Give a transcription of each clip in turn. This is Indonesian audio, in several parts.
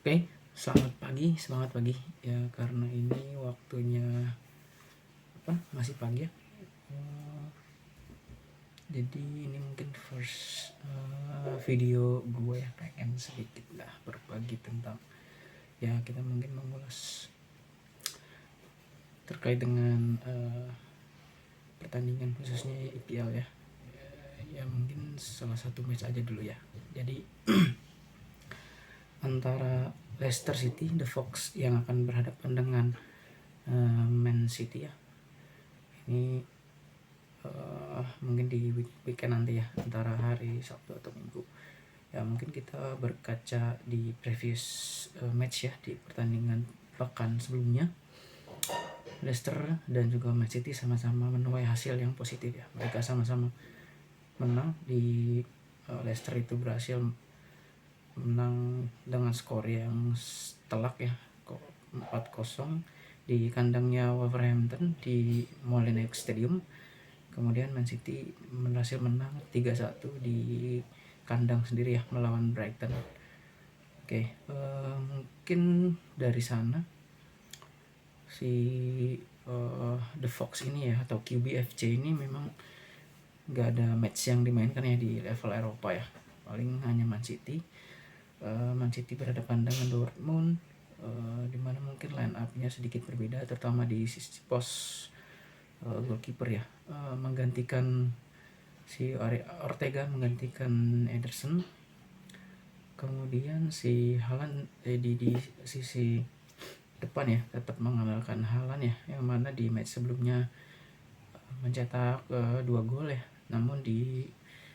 Oke, semangat pagi ya, karena ini waktunya masih pagi ya. Jadi ini mungkin first video gue ya, pengen sedikit lah berbagi tentang ya, kita mungkin mengulas terkait dengan pertandingan khususnya IPL ya. Ya mungkin salah satu match aja dulu ya. Jadi antara Leicester City, The Fox yang akan berhadapan dengan Man City ya. Ini mungkin di weekend nanti ya, antara hari Sabtu atau Minggu ya. Mungkin kita berkaca di previous match ya, di pertandingan pekan sebelumnya. Leicester dan juga Man City sama-sama menuai hasil yang positif ya. Mereka sama-sama menang di Leicester itu berhasil menang dengan skor yang telak ya, 4-0 di kandangnya Wolverhampton di Molineux Stadium. Kemudian Man City berhasil menang 3-1 di kandang sendiri ya, melawan Brighton. Oke, mungkin dari sana si The Fox ini ya, atau QBFC ini memang gak ada match yang dimainkan ya di level Eropa ya. Paling hanya Man City. Man City berhadapan dengan Dortmund, dimana mungkin line up-nya sedikit berbeda, terutama di sisi pos goalkeeper ya. Menggantikan si Ortega, menggantikan Ederson. Kemudian si Haaland di sisi depan ya, tetap mengandalkan Haaland ya, yang mana di match sebelumnya mencetak 2 gol ya. Namun di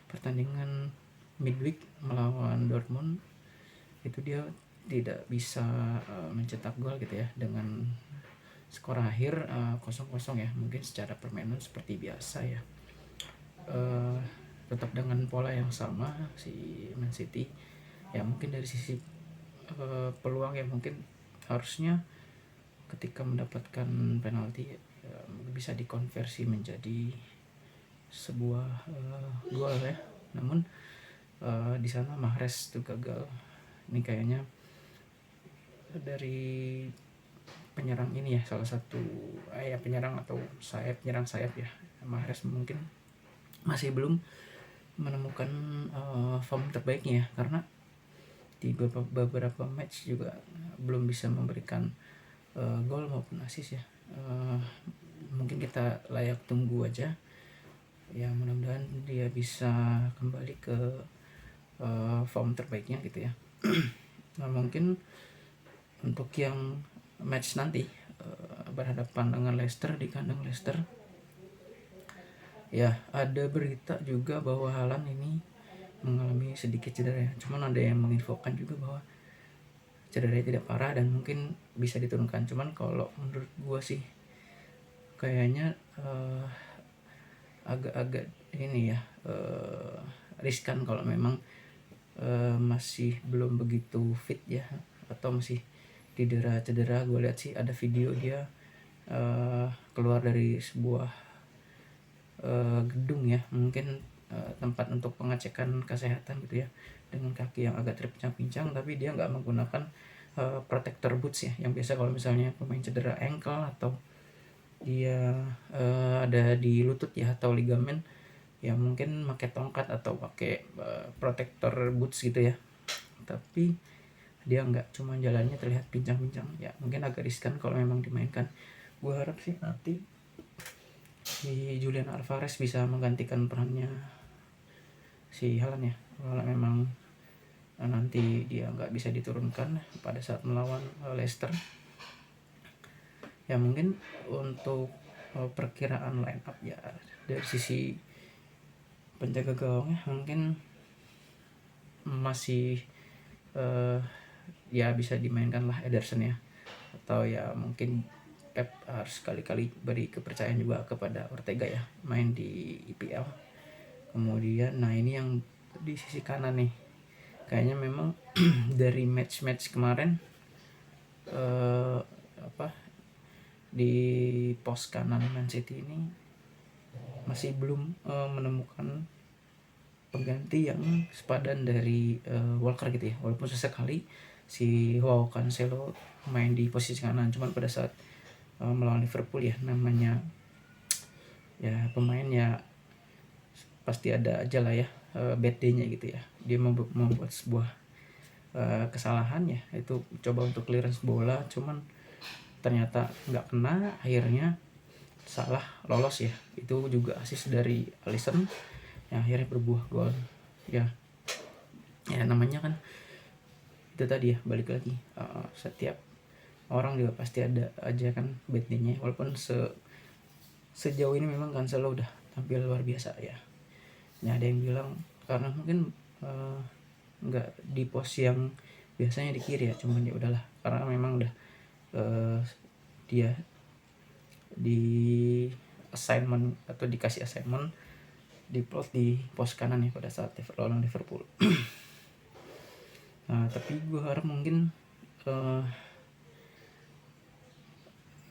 pertandingan midweek melawan Dortmund itu dia tidak bisa mencetak gol gitu ya, dengan skor akhir 0-0 ya. Mungkin secara permainan seperti biasa ya, tetap dengan pola yang sama si Man City ya. Mungkin dari sisi peluang ya, mungkin harusnya ketika mendapatkan penalti bisa dikonversi menjadi sebuah gol ya. Namun di sana Mahrez tuh gagal. Ini kayaknya dari penyerang ini ya, salah satu penyerang atau penyerang sayap ya, Mahrez mungkin masih belum menemukan form terbaiknya ya, karena di beberapa match juga belum bisa memberikan gol maupun assist ya. Mungkin kita layak tunggu aja ya, mudah-mudahan dia bisa kembali ke form terbaiknya gitu ya. Nah, mungkin untuk yang match nanti berhadapan dengan Leicester di kandang Leicester ya, ada berita juga bahwa Haaland ini mengalami sedikit cedera ya. Cuman ada yang menginfokan juga bahwa cederanya tidak parah dan mungkin bisa diturunkan. Cuman kalau menurut gua sih kayaknya agak-agak ini ya, riskan kalau memang masih belum begitu fit ya, atau masih cedera. Gue lihat sih ada video dia keluar dari sebuah gedung ya, mungkin tempat untuk pengecekan kesehatan gitu ya, dengan kaki yang agak terpincang-pincang, tapi dia nggak menggunakan protector boots ya, yang biasa kalau misalnya pemain cedera ankle atau dia ada di lutut ya atau ligamen ya, mungkin pakai tongkat atau pakai protector boots gitu ya. Tapi dia nggak, cuma jalannya terlihat pincang-pincang ya, mungkin agak riskan kalau memang dimainkan. Gue harap sih nanti si Julian Alvarez bisa menggantikan perannya si Haaland ya, kalau memang nanti dia nggak bisa diturunkan pada saat melawan Leicester ya. Mungkin untuk perkiraan line up ya, dari sisi penjaga gawangnya mungkin masih ya bisa dimainkan lah Ederson ya, atau ya mungkin Pep harus sekali-kali beri kepercayaan juga kepada Ortega ya, main di IPL. Kemudian nah ini yang di sisi kanan nih, kayaknya memang dari match kemarin di pos kanan Man City ini masih belum menemukan pengganti yang sepadan dari Walker gitu ya, walaupun sesekali si Joao Cancelo main di posisi kanan, cuman pada saat melawan Liverpool ya, namanya ya pemain ya pasti ada aja lah ya bad day-nya gitu ya, dia membuat sebuah kesalahan ya, itu coba untuk clearance bola cuman ternyata nggak kena, akhirnya salah lolos ya. Itu juga assist dari Alisson yang akhirnya berbuah gol ya. Ya namanya kan itu tadi ya, balik lagi setiap orang juga pasti ada aja kan bad day-nya, walaupun sejauh ini memang Cancelo udah tampil luar biasa ya. Nah, ada yang bilang karena mungkin nggak di pos yang biasanya di kiri ya, cuman ya udahlah, karena memang udah dia di assignment atau dikasih assignment di plot di pos kanan ya pada saat lawan Liverpool. Nah, tapi gue harap mungkin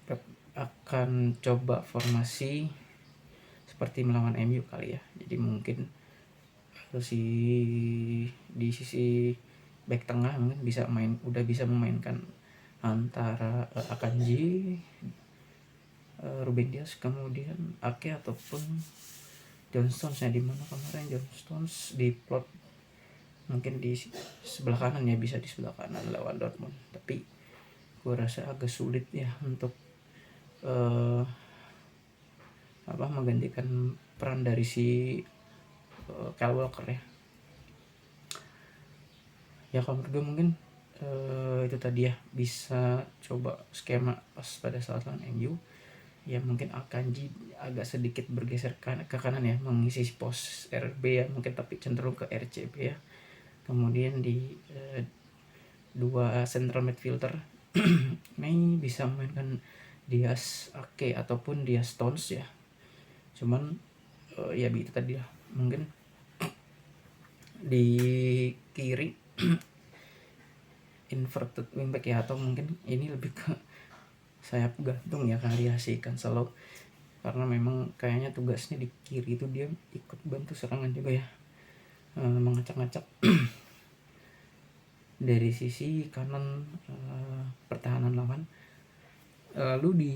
Pep akan coba formasi seperti melawan MU kali ya. Jadi mungkin si di sisi back tengah mungkin udah bisa memainkan antara Akanji, Ruben Dias, kemudian Ake ataupun John Stones ya, dimana kemarin John Stones di plot mungkin di sebelah kanan ya, bisa di sebelah kanan lawan Dortmund, tapi gue rasa agak sulit ya untuk menggantikan peran dari si Kyle Walker ya. Ya kalau menurut gue mungkin itu tadi ya, bisa coba skema pas pada saat lawan MU ya, mungkin Akanji agak sedikit bergeser ke kanan ya, mengisi pos RB ya mungkin, tapi cenderung ke RCB ya. Kemudian di dua central midfielder ini bisa memainkan Dias Ake ataupun Dias Stones ya, cuman ya itu tadi lah, mungkin di kiri inverted wingback ya, atau mungkin ini lebih ke sayap gantung ya kali ya si Cancelo, karena memang kayaknya tugasnya di kiri itu dia ikut bantu serangan juga ya, mengacak-ngacak dari sisi kanan pertahanan lawan. Lalu di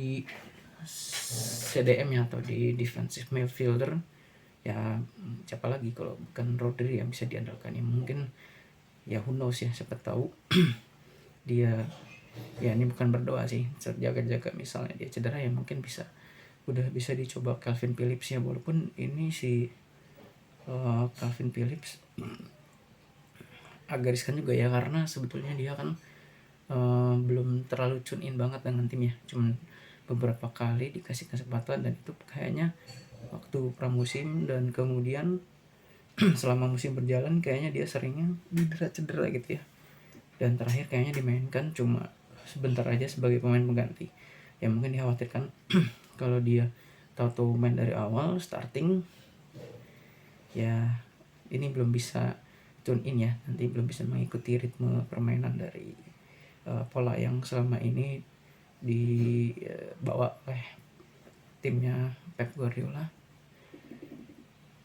CDM ya, atau di defensive midfielder ya, siapa lagi kalau bukan Rodri yang bisa diandalkan ya, mungkin ya who knows ya, siapa tahu dia ya, ini bukan berdoa sih, jaga-jaga misalnya dia cedera ya, mungkin udah bisa dicoba Calvin Phillips ya, walaupun ini si Calvin Phillips agak riskan juga ya, karena sebetulnya dia kan belum terlalu tune in banget dengan tim ya, cuman beberapa kali dikasih kesempatan, dan itu kayaknya waktu pramusim, dan kemudian selama musim berjalan kayaknya dia seringnya cedera gitu ya, dan terakhir kayaknya dimainkan cuma sebentar aja sebagai pemain pengganti ya. Mungkin dikhawatirkan kalau dia tahu main dari awal starting ya, ini belum bisa tune in ya, nanti belum bisa mengikuti ritme permainan dari pola yang selama ini dibawa oleh timnya Pep Guardiola.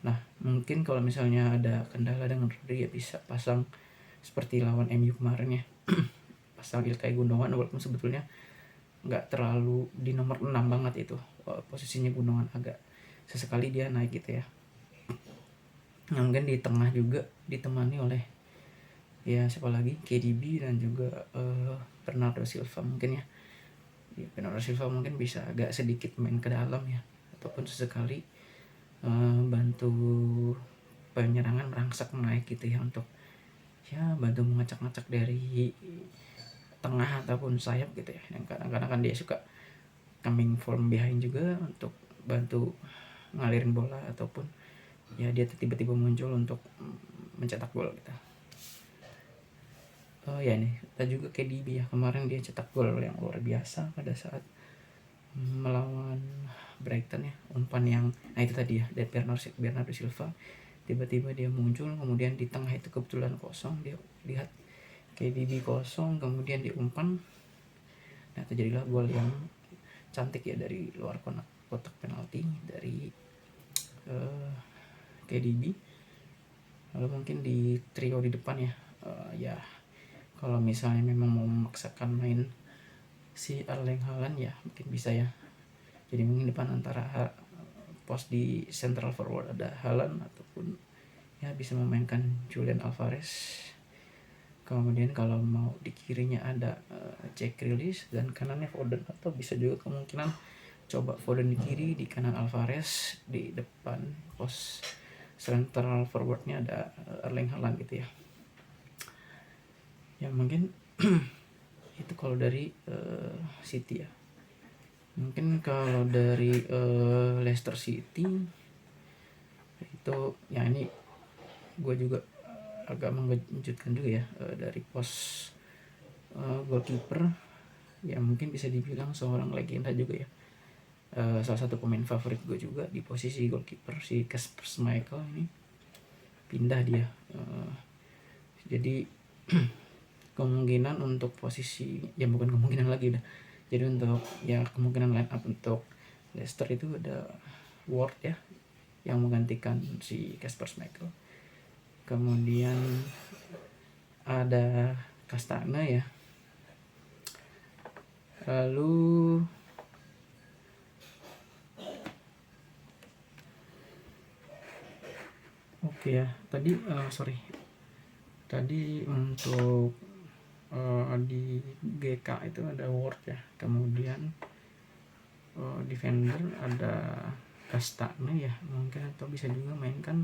Nah, mungkin kalau misalnya ada kendala dengan Rodri ya bisa pasang seperti lawan MU kemarin ya, pasang Ilkay Gundogan, walaupun sebetulnya nggak terlalu di nomor 6 banget itu posisinya Gundogan, agak sesekali dia naik gitu ya. Nah, mungkin di tengah juga ditemani oleh ya siapa lagi, KDB dan juga Bernardo Silva mungkin ya. Bernardo Silva mungkin bisa agak sedikit main ke dalam ya, ataupun sesekali bantu penyerangan merangsak naik gitu ya, untuk ya bantu mengacak-ngacak dari tengah ataupun sayap gitu ya. Dan kadang-kadang kan dia suka coming from behind juga untuk bantu ngalirin bola, ataupun ya dia tiba-tiba muncul untuk mencetak gol gitu. Ya nih, kita juga KDB ya, kemarin dia cetak gol yang luar biasa pada saat melawan Brighton ya, umpan yang nah itu tadi ya, dari Bernardo Silva tiba-tiba dia muncul, kemudian di tengah itu kebetulan kosong, dia lihat KDB kosong, kemudian diumpan, nah terjadilah gol yang cantik ya dari luar kotak penalti dari KDB. Lalu mungkin di trio di depan ya, ya kalau misalnya memang mau memaksakan main si Erling Haaland ya mungkin bisa ya. Jadi mungkin depan antara pos di central forward ada Haaland ataupun ya bisa memainkan Julian Alvarez. Kemudian kalau mau di kirinya ada Jack Grealish dan kanannya Foden, atau bisa juga kemungkinan coba Foden di kiri, di kanan Alvarez, di depan pos central forwardnya ada Erling Haaland gitu ya. Ya mungkin itu kalau dari City ya. Mungkin kalau dari Leicester City itu ya ini gue juga agak mengejutkan juga ya, dari pos goalkeeper ya mungkin bisa dibilang seorang legenda juga ya, salah satu pemain favorit gue juga di posisi goalkeeper, si Kasper Schmeichel ini pindah dia, jadi kemungkinan untuk posisi ya bukan kemungkinan lagi dah, jadi untuk ya kemungkinan line up untuk Leicester itu ada Ward ya yang menggantikan si Kasper Schmeichel, kemudian ada Castagna ya, lalu oke ya tadi tadi untuk di GK itu ada Ward ya, kemudian defender ada Castagna ya mungkin, atau bisa juga mainkan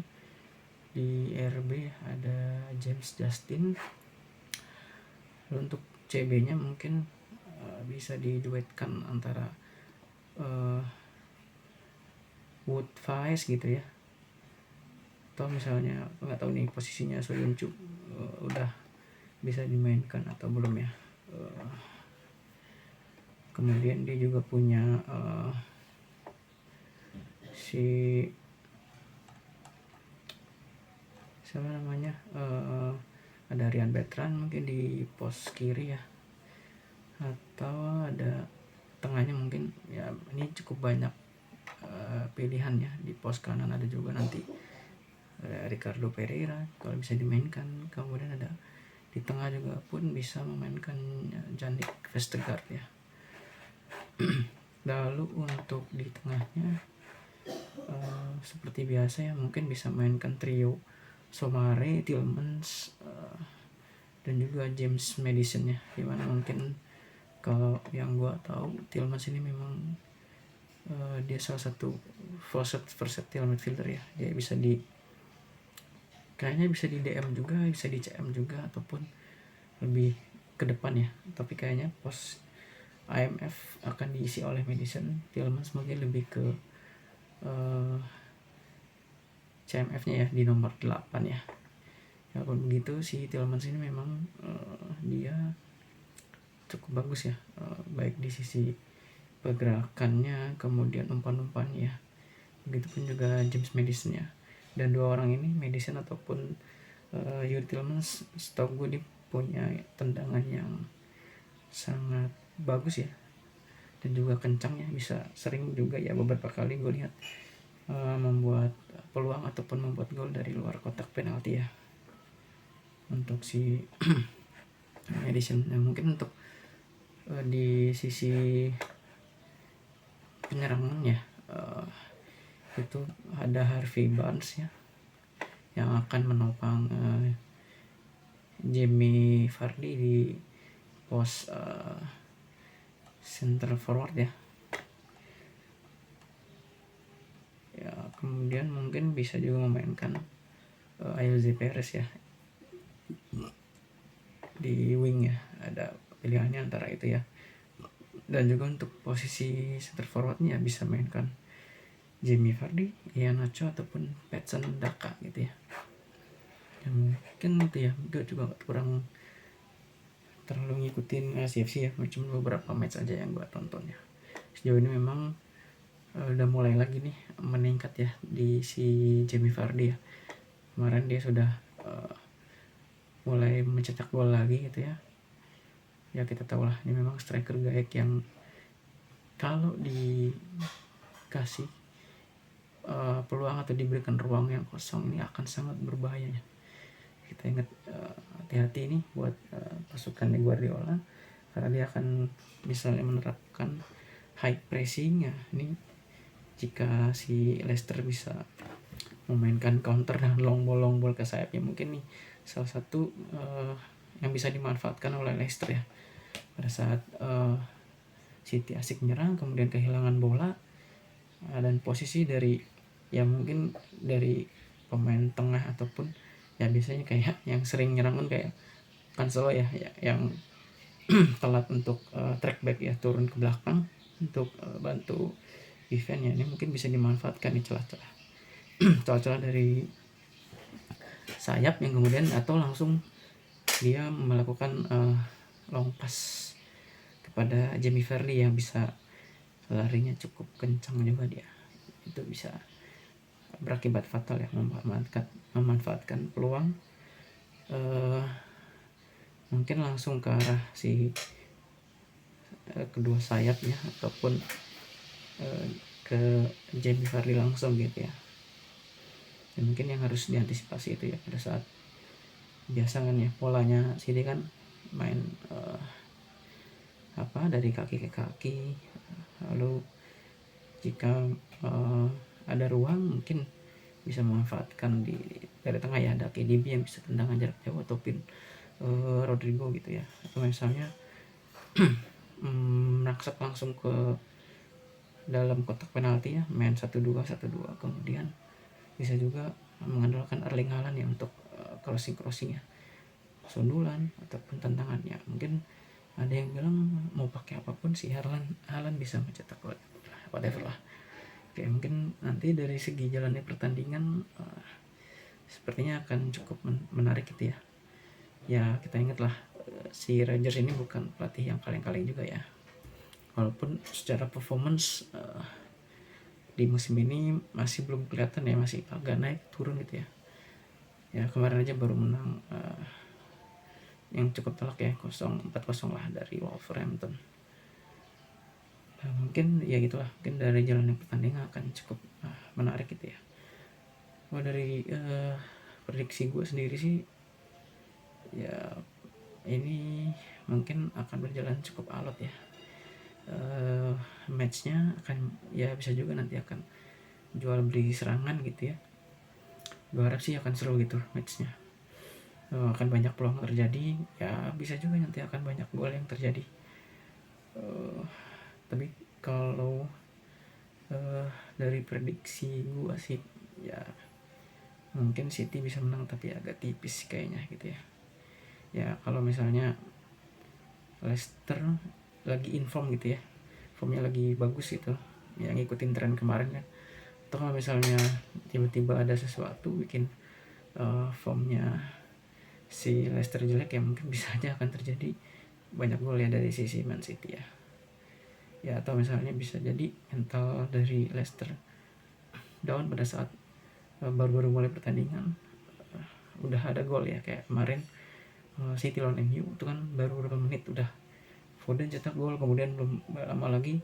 di RB ada James Justin. Lalu untuk CB nya mungkin bisa diduetkan antara Wood Vice gitu ya, atau misalnya nggak tahu nih posisinya Soyuncu udah bisa dimainkan atau belum ya. Kemudian dia juga punya siapa namanya, ada Ryan Bertrand mungkin di pos kiri ya, atau ada tengahnya mungkin ya ini cukup banyak pilihan ya. Di pos kanan ada juga nanti Ricardo Pereira kalau bisa dimainkan, kemudian ada di tengah juga pun bisa memainkan Jannik Vestergaard ya. Lalu untuk di tengahnya seperti biasa ya mungkin bisa mainkan trio Somare, Tielemans, dan juga James Maddison ya, dimana mungkin kalau yang gua tahu Tielemans ini memang dia salah satu versatile midfielder ya, dia bisa kayaknya bisa di DM juga, bisa di CM juga, ataupun lebih ke depan ya, tapi kayaknya pos IMF akan diisi oleh Maddison. Tielemans mungkin lebih ke CMF-nya ya di nomor 8 ya. Walaupun begitu si Tielemans ini memang dia cukup bagus ya, baik di sisi pergerakannya, kemudian umpan-umpannya. Begitupun juga James Maddison ya. Dan dua orang ini, Maddison ataupun Yuri Tielemans, setahu gue dia punya tendangan yang sangat bagus ya, dan juga kencang ya, bisa sering juga ya beberapa kali gue lihat membuat peluang ataupun membuat gol dari luar kotak penalti ya untuk si Maddison. Nah, mungkin untuk di sisi penyerangannya itu ada Harvey Barnes ya yang akan menopang Jamie Vardy di pos center forward ya. Ya kemudian mungkin bisa juga memainkan Ayoze Perez ya di wing ya, ada pilihannya antara itu ya. Dan juga untuk posisi center forwardnya bisa mainkan Jamie Vardy, Ian Nacho ataupun Patson Daka gitu ya. Ya mungkin itu ya, gue juga kurang terlalu ngikutin CFC ya, cuma beberapa match aja yang gue tonton ya. Sejauh ini memang udah mulai lagi nih meningkat ya di si Jamie Vardy ya. Kemarin dia sudah mulai mencetak gol lagi gitu ya. Ya kita tahu lah ini memang striker gaek yang kalau dikasih peluang atau diberikan ruang yang kosong ini akan sangat berbahaya ya. kita ingat hati-hati nih buat pasukan Guardiola, karena dia akan misalnya menerapkan high pressing ya. Ini jika si Leicester bisa memainkan counter dan long ball ke sayapnya, mungkin nih salah satu yang bisa dimanfaatkan oleh Leicester ya pada saat City asik menyerang kemudian kehilangan bola, dan posisi dari ya mungkin dari pemain tengah ataupun ya biasanya kayak yang sering nyerang kan kayak Cancelo ya yang telat untuk track back ya, turun ke belakang untuk bantu defense ya. Ini mungkin bisa dimanfaatkan di celah-celah celah-celah dari sayap yang kemudian atau langsung dia melakukan long pass kepada Jamie Vardy yang bisa larinya cukup kencang juga dia. Itu bisa berakibat fatal ya, memanfaatkan peluang mungkin langsung ke arah si kedua sayapnya ataupun ke Jamie Vardy langsung gitu ya. Dan mungkin yang harus diantisipasi itu ya pada saat biasa kan ya polanya sini kan main dari kaki ke kaki, lalu jika ada ruang mungkin bisa memanfaatkan dari tengah ya, ada KDB yang bisa tendangan jarak jauh ataupun Rodrigo gitu ya, atau misalnya naksak langsung ke dalam kotak penalti ya, main 1-2 kemudian bisa juga mengandalkan Erling Haaland ya untuk crossing ya, sundulan ataupun tendangannya. Mungkin ada yang bilang mau pakai apapun si Haaland bisa mencetak gol, whatever lah. Oke, mungkin nanti dari segi jalannya pertandingan sepertinya akan cukup menarik gitu ya. Ya kita ingatlah si Rodgers ini bukan pelatih yang kaleng-kaleng juga ya, walaupun secara performance di musim ini masih belum kelihatan ya, masih agak naik turun gitu ya. Ya kemarin aja baru menang yang cukup telak ya, 4-0 lah dari Wolverhampton. Nah, mungkin ya gitulah, mungkin dari jalannya pertandingan akan cukup menarik gitu ya. Dari prediksi gue sendiri sih ya ini mungkin akan berjalan cukup alot ya. Matchnya akan ya bisa juga nanti akan jual beli serangan gitu ya. Gue harap sih akan seru gitu matchnya, akan banyak peluang terjadi ya, bisa juga nanti akan banyak gol yang terjadi. Tapi kalau dari prediksi gue sih ya mungkin City bisa menang tapi agak tipis kayaknya gitu ya. Ya kalau misalnya Leicester lagi inform gitu ya, formnya lagi bagus gitu ya, ngikutin tren kemarin kan. Atau kalau misalnya tiba-tiba ada sesuatu bikin formnya si Leicester jelek ya, mungkin bisa aja akan terjadi banyak gol ya dari sisi Man City ya. Ya atau misalnya bisa jadi mental dari Leicester down pada saat baru-baru mulai pertandingan udah ada gol ya, kayak kemarin City lawan MU itu kan baru beberapa menit udah Foden cetak gol, kemudian belum lama lagi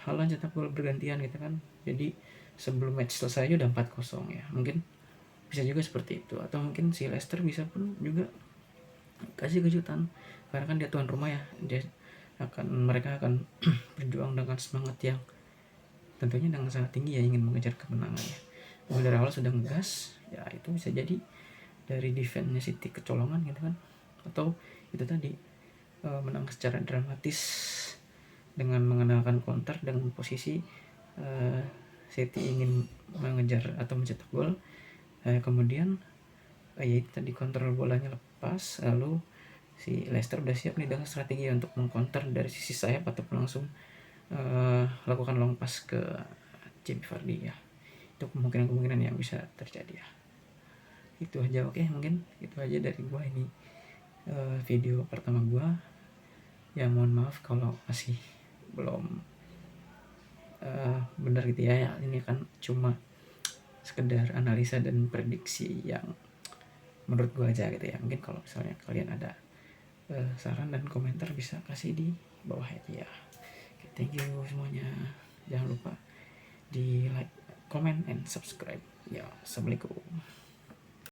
Haaland cetak gol bergantian gitu kan. Jadi sebelum match selesai aja udah 4-0 ya. Mungkin bisa juga seperti itu, atau mungkin si Leicester bisa pun juga kasih kejutan karena kan dia tuan rumah ya, mereka akan berjuang dengan semangat yang tentunya dengan sangat tinggi ya, ingin mengejar kemenangan ya. Dari awal sudah ngegas ya, itu bisa jadi dari defense-nya City kecolongan gitu kan, atau itu tadi menang secara dramatis dengan mengandalkan counter dengan posisi City ingin mengejar atau mencetak gol, kemudian ya itu tadi kontrol bolanya lepas, lalu si Leicester udah siap nih dengan strategi untuk mengcounter dari sisi sayap ataupun langsung lakukan long pass ke Jamie Vardy ya. Itu kemungkinan yang bisa terjadi ya. Itu aja, oke, mungkin itu aja dari gua ini video pertama gua ya. Mohon maaf kalau masih belum benar gitu ya. Ini kan cuma sekedar analisa dan prediksi yang menurut gua aja gitu ya. Mungkin kalau misalnya kalian ada saran dan komentar bisa kasih di bawah aja ya. Thank you semuanya, jangan lupa di like, comment, and subscribe ya. Assalamualaikum.